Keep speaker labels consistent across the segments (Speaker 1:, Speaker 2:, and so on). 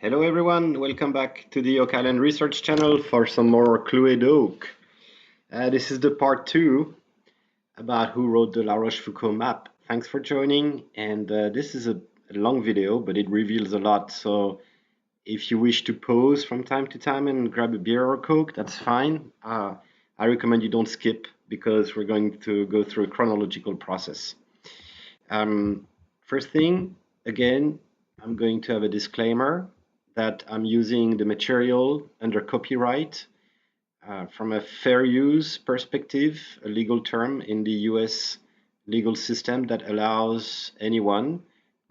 Speaker 1: Hello everyone, welcome back to the Oak Island Research Channel for some more Cluedo. This is the part 2 about who wrote the La Rochefoucauld map. Thanks for joining, and this is a long video, but it reveals a lot, so if you wish to pause from time to time and grab a beer or a Coke, that's fine. I recommend you don't skip because we're going to go through a chronological process. First thing, again, I'm going to have a disclaimer that I'm using the material under copyright from a fair use perspective, a legal term in the US legal system that allows anyone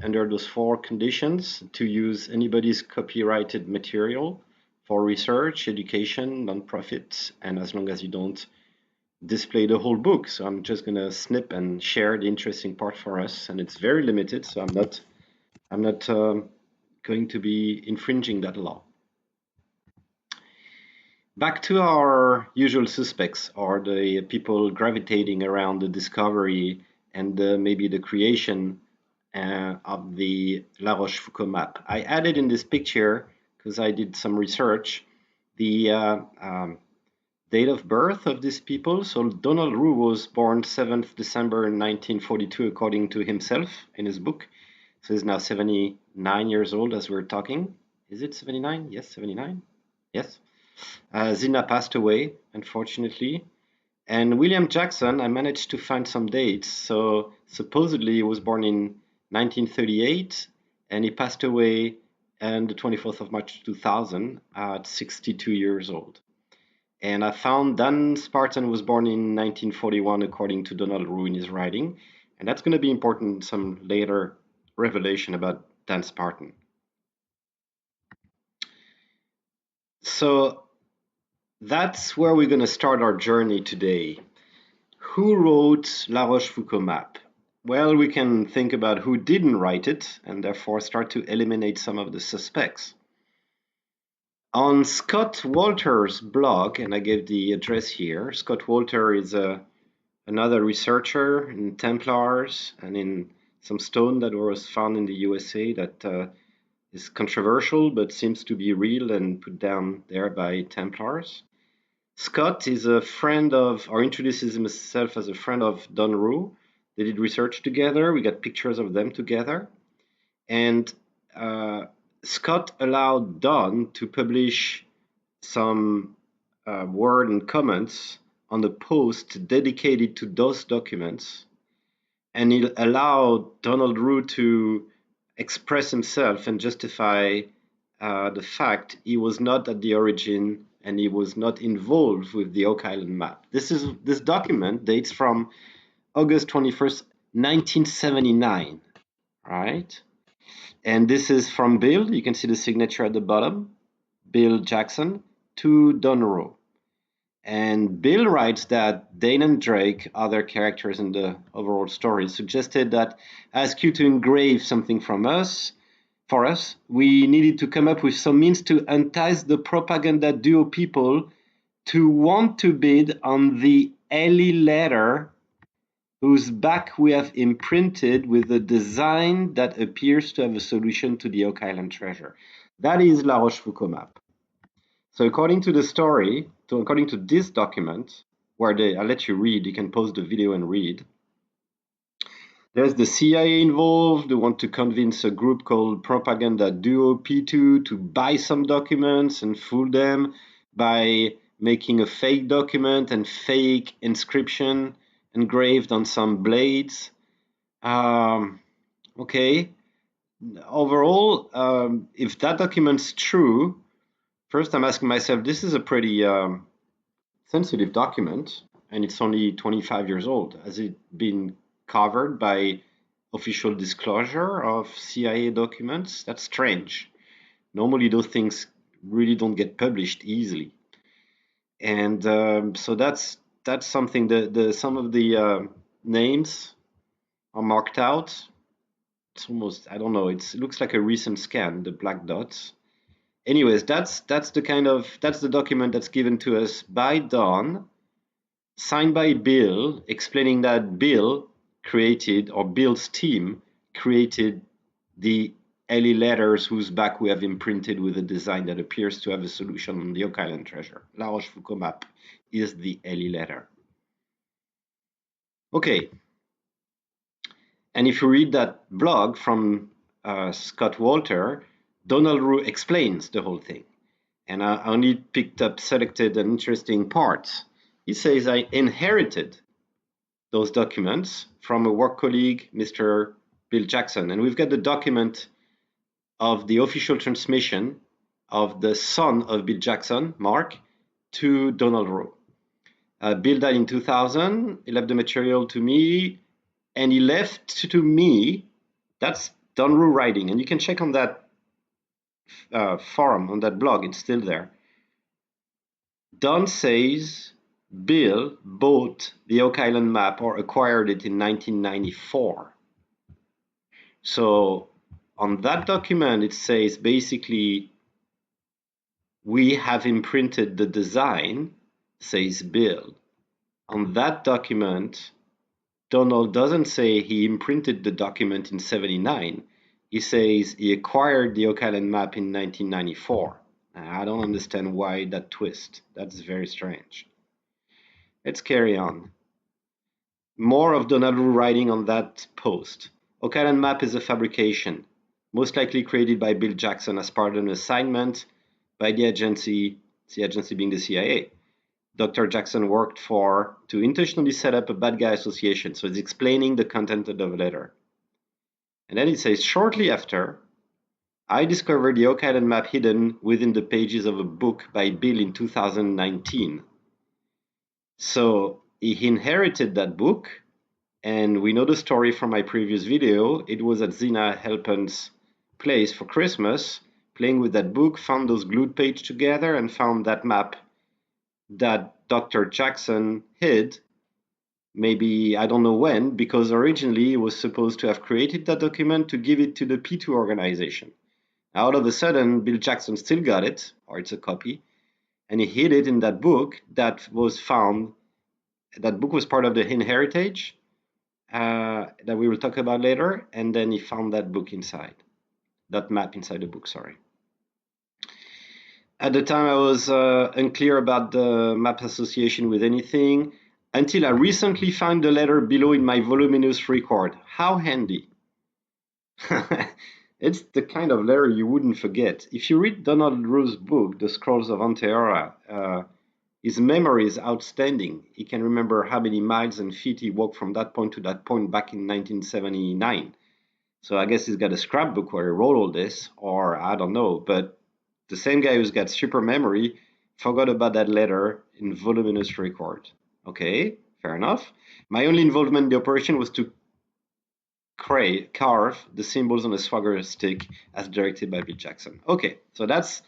Speaker 1: under those 4 conditions to use anybody's copyrighted material for research, education, non-profit, and as long as you don't display the whole book. So I'm just gonna snip and share the interesting part for us, and it's very limited, so I'm not going to be infringing that law. Back to our usual suspects, or the people gravitating around the discovery and maybe the creation of the La Rochefoucauld map. I added in this picture, because I did some research, the date of birth of these people. So Donald Ruse was born 7th December 1942, according to himself in his book. So he's now 79 years old as we're talking. Is it 79? Yes, 79. Yes. Zina passed away, unfortunately. And William Jackson, I managed to find some dates. So supposedly he was born in 1938 and he passed away on the 24th of March 2000 at 62 years old. And I found Dan Spartan was born in 1941, according to Donald Ruse in his writing. And that's going to be important in some later revelation about Dan Spartan. So that's where we're going to start our journey today. Who wrote La Rochefoucauld map? Well, we can think about who didn't write it and therefore start to eliminate some of the suspects. On Scott Wolter's blog, and I gave the address here, Scott Wolter is another researcher in Templars and in some stone that was found in the USA that is controversial but seems to be real and put down there by Templars. Scott is a friend of, or introduces himself as a friend of Don Ruse. They did research together. We got pictures of them together. And Scott allowed Don to publish some word and comments on the post dedicated to those documents. And he allowed Donald Ruse to express himself and justify the fact he was not at the origin and he was not involved with the Oak Island map. This document dates from August 21st, 1979, right? And this is from Bill. You can see the signature at the bottom, Bill Jackson, to Don Ruse. And Bill writes that Dane and Drake, other characters in the overall story, suggested that ask you to engrave something from us. For us, we needed to come up with some means to entice the propaganda duo people to want to bid on the Ellie letter, whose back we have imprinted with a design that appears to have a solution to the Oak Island treasure. That is La Rochefoucauld map. So according to the story, according to this document, where I'll let you read, you can pause the video and read. There's the CIA involved. They want to convince a group called Propaganda Duo P2 to buy some documents and fool them by making a fake document and fake inscription engraved on some blades. Okay. Overall, if that document's true, first I'm asking myself, this is a pretty sensitive document, and it's only 25 years old. Has it been covered by official disclosure of CIA documents? That's strange. Normally those things really don't get published easily. And so that's something that some of the names are marked out. It's almost, I don't know, it looks like a recent scan, the black dots. Anyways, that's the document that's given to us by Don, signed by Bill, explaining that Bill created, or Bill's team created, the LE letters whose back we have imprinted with a design that appears to have a solution on the Oak Island treasure. La Rochefoucauld map is the LE letter. Okay. And if you read that blog from Scott Walter, Donald Rue explains the whole thing. And I only picked up selected and interesting parts. He says, I inherited those documents from a work colleague, Mr. Bill Jackson. And we've got the document of the official transmission of the son of Bill Jackson, Mark, to Donald Rue. Bill died in 2000. He left the material to me, and he left to me, that's Don Rue writing. And you can check on that forum, on that blog, it's still there. Don says Bill bought the Oak Island map or acquired it in 1994. So on that document, it says basically, we have imprinted the design, says Bill. On that document, Donald doesn't say he imprinted the document in 79. He says he acquired the Oak Island map in 1994. I don't understand why that twist. That's very strange. Let's carry on. More of Donald Rue writing on that post. Oak Island map is a fabrication, most likely created by Bill Jackson as part of an assignment by the agency being the CIA. Dr. Jackson worked to intentionally set up a bad guy association. So it's explaining the content of the letter. And then it says, shortly after, I discovered the Oak Island map hidden within the pages of a book by Bill in 2019. So he inherited that book, and we know the story from my previous video. It was at Zina Helpen's place for Christmas, playing with that book, found those glued pages together, and found that map that Dr. Jackson hid, maybe I don't know when, because originally he was supposed to have created that document to give it to the P2 organization. All of a sudden, Bill Jackson still got it, or it's a copy, and he hid it in that book that was found. That book was part of the inheritage that we will talk about later, and then he found that book inside, that map inside the book, sorry. At the time, I was unclear about the map association with anything until I recently found the letter below in my voluminous record. How handy. It's the kind of letter you wouldn't forget. If you read Donald Rue's book, The Scrolls of Anteora, his memory is outstanding. He can remember how many miles and feet he walked from that point to that point back in 1979. So I guess he's got a scrapbook where he wrote all this, or I don't know, but the same guy who's got super memory forgot about that letter in voluminous record. Okay, fair enough. My only involvement in the operation was to carve the symbols on a swagger stick as directed by Bill Jackson. Okay, so that's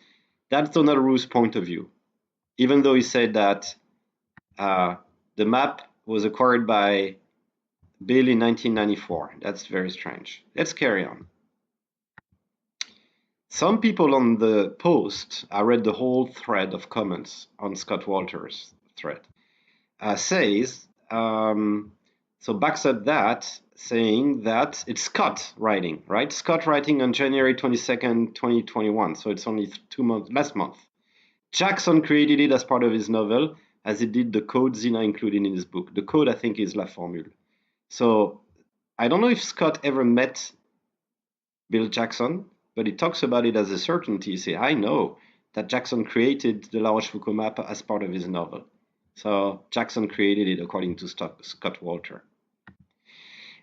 Speaker 1: Donald Rue's point of view. Even though he said that the map was acquired by Bill in 1994. That's very strange. Let's carry on. Some people on the post, I read the whole thread of comments on Scott Walter's thread, says, so backs up that, saying that it's Scott writing, right? Scott writing on January 22nd, 2021. So it's only 2 months, last month. Jackson created it as part of his novel, as he did the code Zina included in his book. The code, I think, is La Formule. So I don't know if Scott ever met Bill Jackson, but he talks about it as a certainty. He says, I know that Jackson created the La Rochefoucauld map as part of his novel. So Jackson created it according to Scott Walter.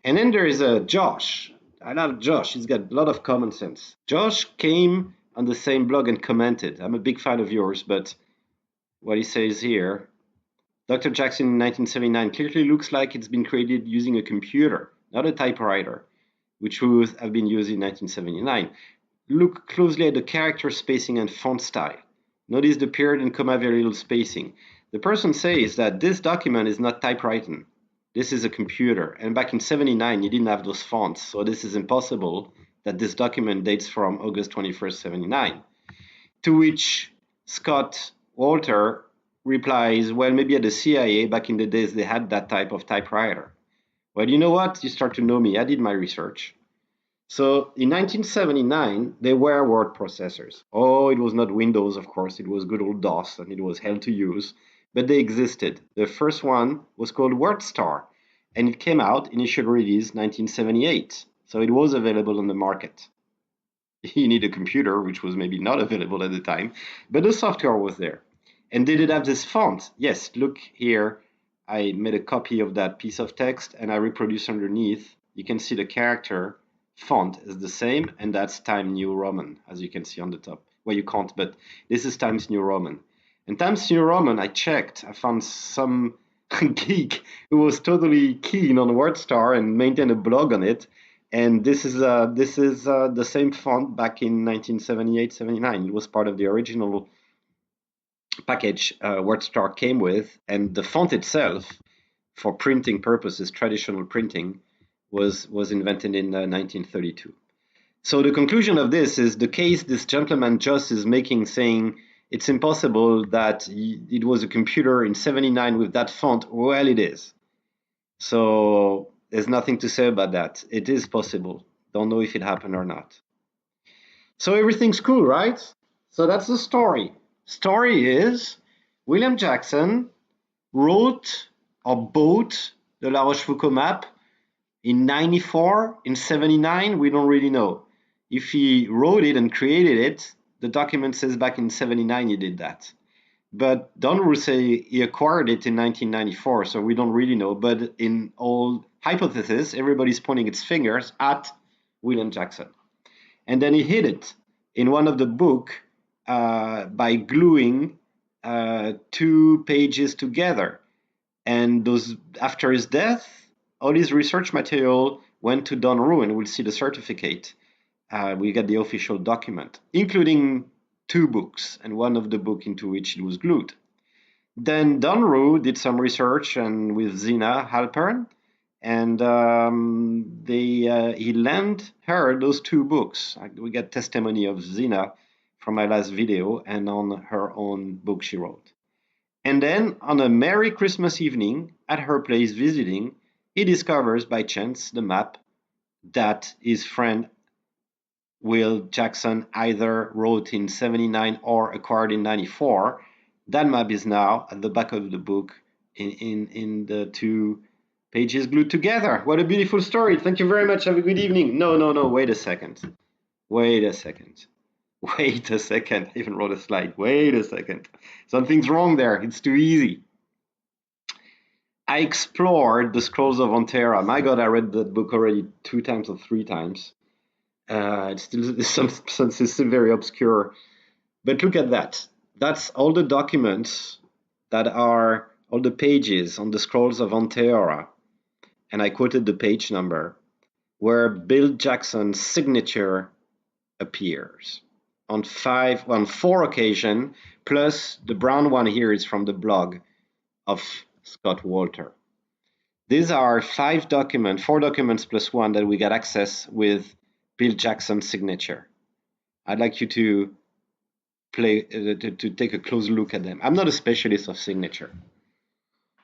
Speaker 1: And then there is Josh. I love Josh. He's got a lot of common sense. Josh came on the same blog and commented. I'm a big fan of yours, but what he says here, Dr. Jackson in 1979 clearly looks like it's been created using a computer, not a typewriter, which would have been used in 1979. Look closely at the character spacing and font style. Notice the period and comma, very little spacing. The person says that this document is not typewritten. This is a computer. And back in 79, you didn't have those fonts. So this is impossible that this document dates from August 21st, 79. To which Scott Walter replies, well, maybe at the CIA back in the days, they had that type of typewriter. Well, you know what? You start to know me. I did my research. So in 1979, there were word processors. Oh, it was not Windows, of course, it was good old DOS and it was hell to use, but they existed. The first one was called WordStar and it came out, initial release 1978. So it was available on the market. You need a computer, which was maybe not available at the time, but the software was there. And did it have this font? Yes, look here. I made a copy of that piece of text and I reproduce underneath. You can see the character font is the same, and that's Times New Roman, as you can see on the top. Well, you can't, but this is Times New Roman. And Times New Roman, I checked, I found some geek who was totally keen on WordStar and maintained a blog on it. And this is the same font back in 1978-79. It was part of the original package WordStar came with, and the font itself, for printing purposes, traditional printing, was invented in 1932. So the conclusion of this is the case this gentleman Joss is making, saying it's impossible that it was a computer in 79 with that font. Well, it is. So there's nothing to say about that. It is possible. Don't know if it happened or not. So everything's cool, right? So that's the story. Story is William Jackson wrote or bought the La Rochefoucauld map in 94, in 79, we don't really know. If he wrote it and created it, the document says back in 79 he did that. But Don Ruse say he acquired it in 1994, so we don't really know. But in all hypothesis, everybody's pointing its fingers at William Jackson. And then he hid it in one of the book by gluing two pages together. And those, after his death, all his research material went to Don Rue, and we'll see the certificate. We get the official document, including two books, and one of the book into which it was glued. Then Don Rue did some research and with Zina Halpern, and he lent her those two books. We get testimony of Zina from my last video and on her own book she wrote. And then on a merry Christmas evening at her place visiting, he discovers by chance the map that his friend Will Jackson either wrote in 79 or acquired in 94. That map is now at the back of the book in the two pages glued together. What a beautiful story. Thank you very much. Have a good evening. No, wait a second. Wait a second. Wait a second. I even wrote a slide. Wait a second. Something's wrong there. It's too easy. I explored the Scrolls of Antera. My God, I read that book already 2 times or 3 times. It's still very obscure. But look at that. That's all the documents that are, all the pages on the Scrolls of Antera. And I quoted the page number where Bill Jackson's signature appears on 4 occasions, plus the brown one here is from the blog of Scott Walter. These are 4 documents plus 1 that we got access with Bill Jackson's signature. I'd like you to take a close look at them. I'm not a specialist of signature,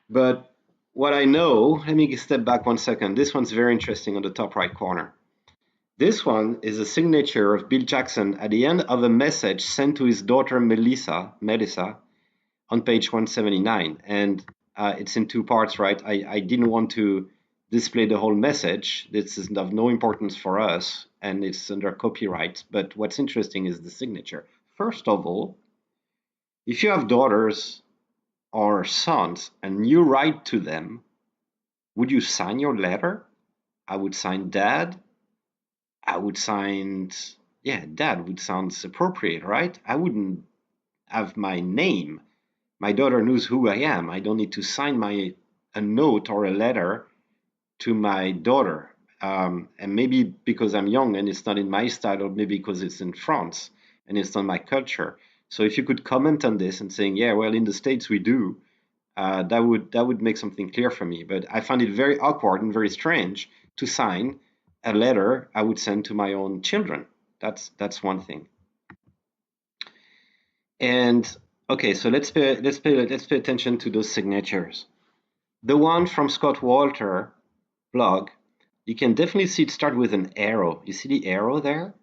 Speaker 1: but what I know, let me step back 1 second. This one's very interesting on the top right corner. This one is a signature of Bill Jackson at the end of a message sent to his daughter Melissa, on page 179. And it's in 2 parts, right? I didn't want to display the whole message. This is of no importance for us, and it's under copyright. But what's interesting is the signature. First of all, if you have daughters or sons and you write to them, would you sign your letter? I would sign Dad. I would sign, Dad would sound appropriate, right? I wouldn't have my name. My daughter knows who I am. I don't need to sign a note or a letter to my daughter. And maybe because I'm young and it's not in my style, or maybe because it's in France and it's not my culture. So if you could comment on this and saying, yeah, well, in the States we do, that would make something clear for me. But I find it very awkward and very strange to sign a letter I would send to my own children. That's one thing. And okay, so let's pay attention to those signatures. The one from Scott Walter blog You can definitely see it start with an arrow. You see the arrow there?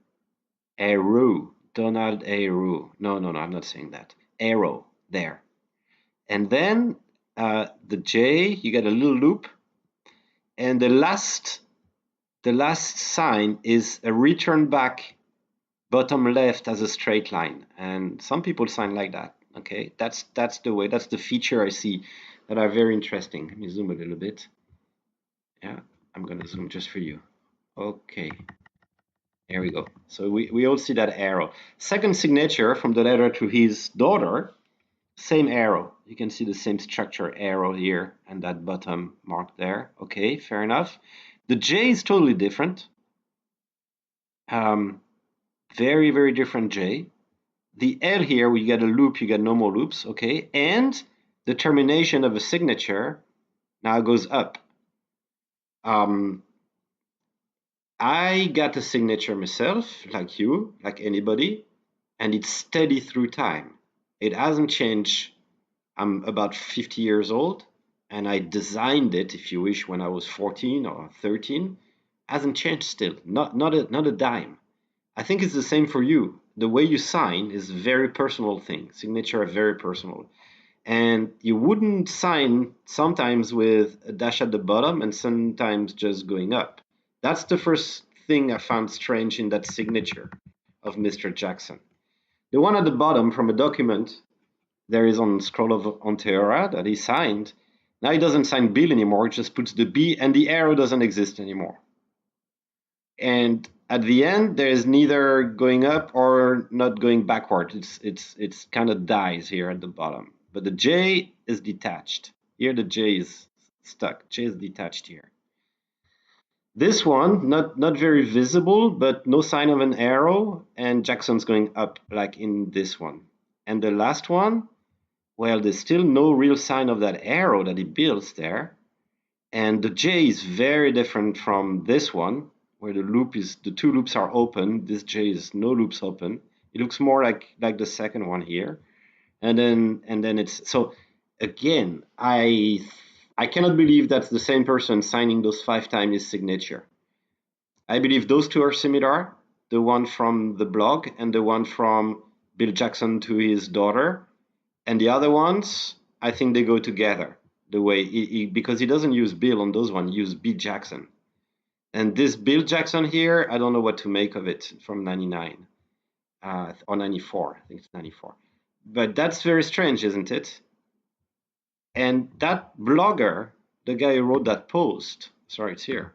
Speaker 1: Arrow. Donald Arrow. No, no, no, I'm not saying that. Arrow there. And then the J, you get a little loop. And the last sign is a return back bottom left as a straight line. And some people sign like that. Okay, that's the way, that's the feature I see that are very interesting. Let me zoom a little bit. Yeah, I'm gonna zoom just for you. Okay, here we go. So we all see that arrow. Second signature from the letter to his daughter, same arrow. You can see the same structure arrow here and that bottom mark there. Okay, fair enough. The J is totally different. Um, very, very different J. The L here, we get a loop, you get no more loops, okay? And the termination of a signature now goes up. I got a signature myself, like you, like anybody, and it's steady through time. It hasn't changed. I'm about 50 years old, and I designed it, if you wish, when I was 14 or 13. Hasn't changed still, not a dime. I think it's the same for you. The way you sign is a very personal thing. Signature are very personal. And you wouldn't sign sometimes with a dash at the bottom and sometimes just going up. That's the first thing I found strange in that signature of Mr. Jackson. The one at the bottom from a document there is on scroll of Onteora that he signed. Now he doesn't sign Bill anymore, he just puts the B and the arrow doesn't exist anymore. And at the end, there is neither going up or not going backward. It's kind of dies here at the bottom. But the J is detached. Here the J is stuck. J is detached here. This one, not very visible, but no sign of an arrow, and Jackson's going up like in this one. And the last one, well, there's still no real sign of that arrow that he builds there. And the J is very different from this one, where the two loops are open. This J is no loops open. It looks more like the second one here. And then it's so again, I cannot believe that's the same person signing those 5 times his signature. I believe those two are similar, the one from the blog and the one from Bill Jackson to his daughter. And the other ones, I think they go together. The way because he doesn't use Bill on those ones, he uses B Jackson. And this Bill Jackson here, I don't know what to make of it from 99 or 94. I think it's 94. But that's very strange, isn't it? And that blogger, the guy who wrote that post, sorry, it's here,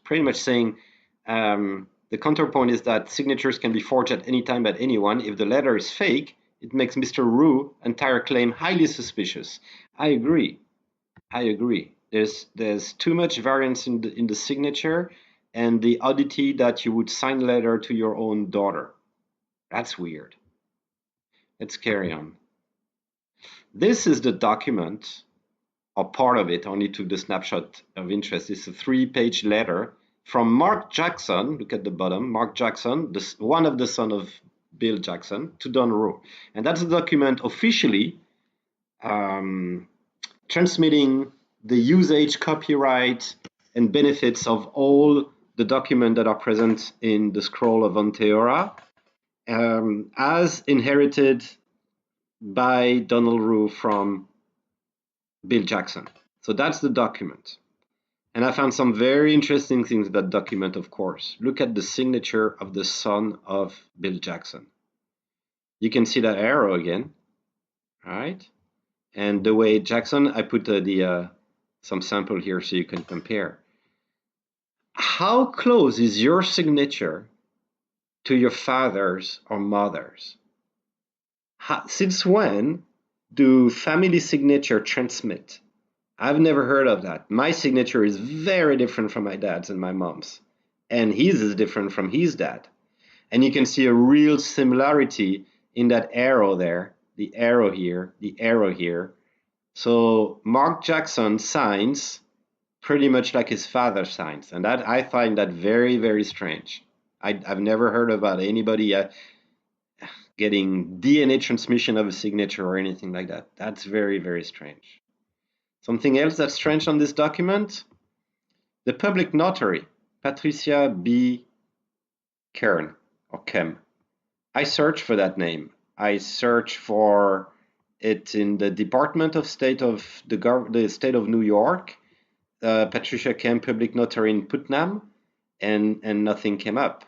Speaker 1: pretty much saying the counterpoint is that signatures can be forged at any time by anyone. If the letter is fake, it makes Mr. Rue entire claim highly suspicious. I agree. I agree. There's too much variance in the signature and the oddity that you would sign a letter to your own daughter. That's weird. Let's carry on. This is the document, or part of it. Only took the snapshot of interest. It's a 3-page letter from Mark Jackson. Look at the bottom. Mark Jackson, one of the son of Bill Jackson, to Don Rowe. And that's a document officially transmitting the usage, copyright, and benefits of all the documents that are present in the scroll of Onteora as inherited by Donald Rowe from Bill Jackson. So that's the document. And I found some very interesting things in that document, of course. Look at the signature of the son of Bill Jackson. You can see that arrow again, right? And the way Jackson, I put some sample here so you can compare. How close is your signature to your father's or mother's? Since when do family signature transmit? I've never heard of that. My signature is very different from my dad's and my mom's. And his is different from his dad. And you can see a real similarity in that arrow there, the arrow here, the arrow here. So Mark Jackson signs pretty much like his father signs. And that I find that very, very strange. I've never heard about anybody getting DNA transmission of a signature or anything like that. That's very, very strange. Something else that's strange on this document, The public notary, Patricia B. Kern, or Kem. I searched for that name. I searched for it in the Department of State of the State of New York, Patricia Kem, public notary in Putnam, and nothing came up,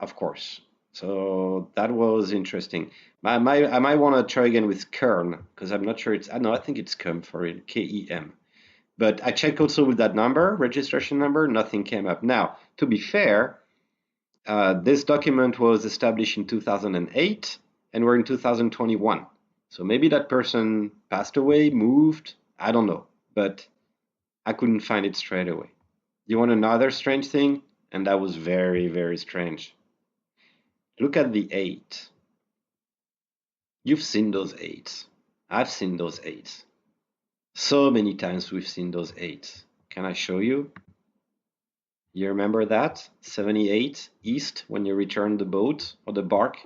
Speaker 1: of course. So that was interesting. I might want to try again with Kern because I'm not sure it's. No, I think it's Kem for it, Kem. But I checked also with that number, registration number, nothing came up. Now, to be fair, this document was established in 2008 and we're in 2021. So maybe that person passed away, moved, I don't know, but I couldn't find it straight away. You want another strange thing? And that was very, very strange. Look at the 8. You've seen those 8s. I've seen those 8s. So many times we've seen those 8s. Can I show you? You remember that? 78 east when you return the boat or the bark?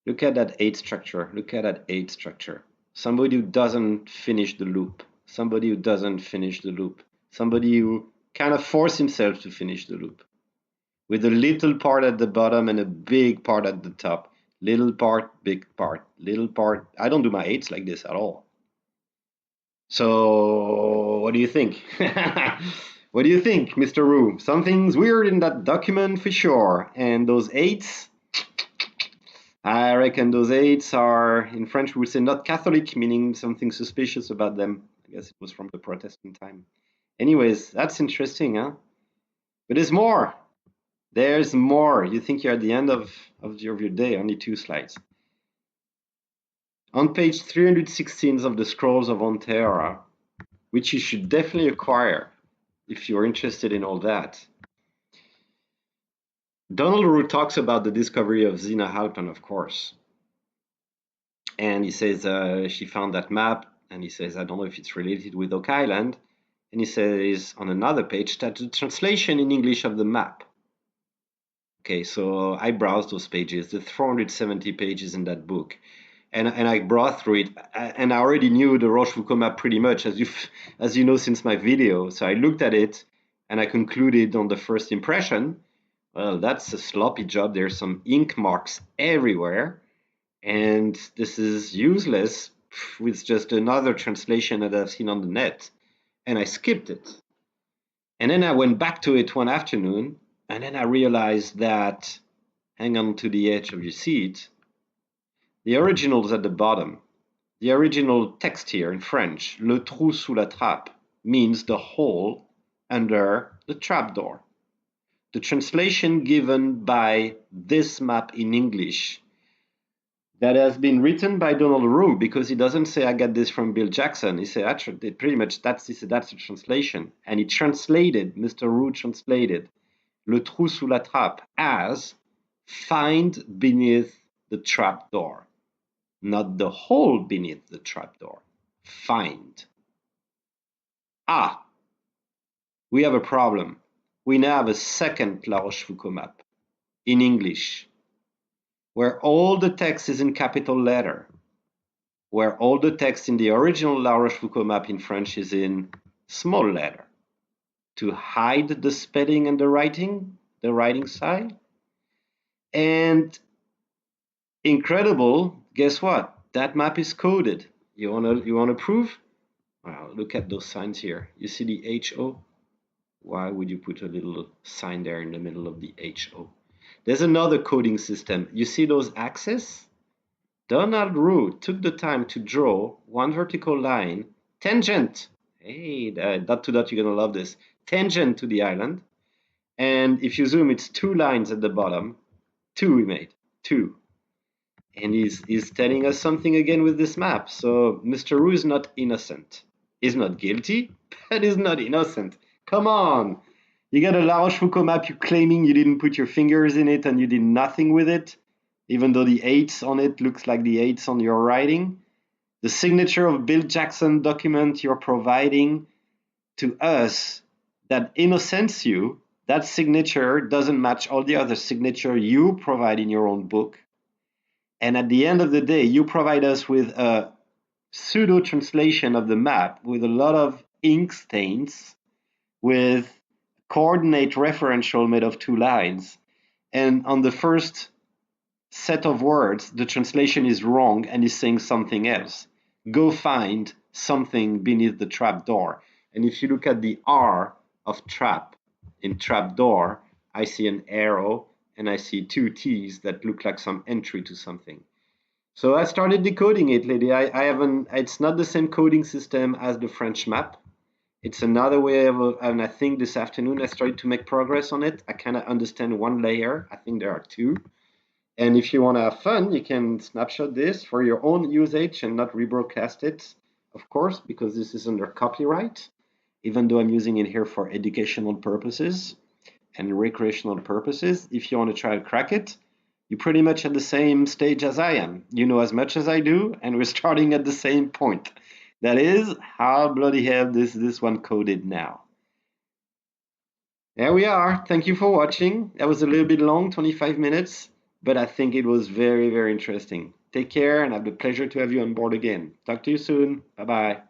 Speaker 1: Look at that 8 structure. Look at that 8 structure. Somebody who doesn't finish the loop. Somebody who doesn't finish the loop. Somebody who kind of forced himself to finish the loop. With a little part at the bottom and a big part at the top. Little part, big part. Little part. I don't do my 8s like this at all. So, what do you think? What do you think, Mr. Rue? Something's weird in that document for sure. And those 8s, I reckon those 8s are, in French we would say not Catholic, meaning something suspicious about them. I guess it was from the Protestant time. Anyways, that's interesting, huh? But there's more. There's more. You think you're at the end of your day, only 2 slides. On page 316 of the Scrolls of Onteora, which you should definitely acquire if you're interested in all that, Donald Rue talks about the discovery of Zina Halpern, of course. And he says she found that map, and he says, I don't know if it's related with Oak Island. And he says on another page that the translation in English of the map. Okay, so I browsed those pages, the 470 pages in that book. And I browsed through it, and I already knew the Rochefoucauld map pretty much, as you know since my video. So I looked at it, and I concluded on the first impression, well, that's a sloppy job. There's some ink marks everywhere, and this is useless with just another translation that I've seen on the net. And I skipped it. And then I went back to it one afternoon, and then I realized that, hang on to the edge of your seat, the original's at the bottom. The original text here in French, le trou sous la trappe, means the hole under the trapdoor. The translation given by this map in English that has been written by Donald Rue, because he doesn't say I got this from Bill Jackson. He said pretty much that's the translation. And he translated, Mr. Rue translated le trou sous la trappe as find beneath the trapdoor. Not the hole beneath the trapdoor. Find. Ah, we have a problem. We now have a second La Rochefoucauld map in English, where all the text is in capital letter, where all the text in the original La Rochefoucauld map in French is in small letter, to hide the spelling and the writing style. And incredible, guess what? That map is coded. You wanna prove? Well, look at those signs here. You see the HO? Why would you put a little sign there in the middle of the HO? There's another coding system. You see those axes? Donald Rue took the time to draw one vertical line, tangent. Hey, dot to dot, you're gonna love this. Tangent to the island. And if you zoom, it's 2 lines at the bottom. 2 we made, 2. And he's telling us something again with this map. So Mr. Rue is not innocent. He's not guilty, but he's not innocent. Come on. You got a La Rochefoucauld map, you're claiming you didn't put your fingers in it and you did nothing with it, even though the 8s on it looks like the 8s on your writing. The signature of Bill Jackson document you're providing to us that innocents you, that signature doesn't match all the other signature you provide in your own book. And at the end of the day, you provide us with a pseudo translation of the map with a lot of ink stains, with coordinate referential made of 2 lines. And on the first set of words, the translation is wrong and is saying something else. Go find something beneath the trap door. And if you look at the R of trap in trap door, I see an arrow and I see 2 T's that look like some entry to something. So I started decoding it, lady. I haven't. It's not the same coding system as the French map. It's another way of, and I think this afternoon I started to make progress on it. I kind of understand 1 layer. I think there are 2. And if you want to have fun, you can snapshot this for your own usage and not rebroadcast it, of course, because this is under copyright, even though I'm using it here for educational purposes and recreational purposes. If you want to try to crack it, you're pretty much at the same stage as I am. You know as much as I do, and we're starting at the same point. That is, how bloody hell is this one coded now? There we are. Thank you for watching. That was a little bit long, 25 minutes, but I think it was very, very interesting. Take care and I have the pleasure to have you on board again. Talk to you soon. Bye-bye.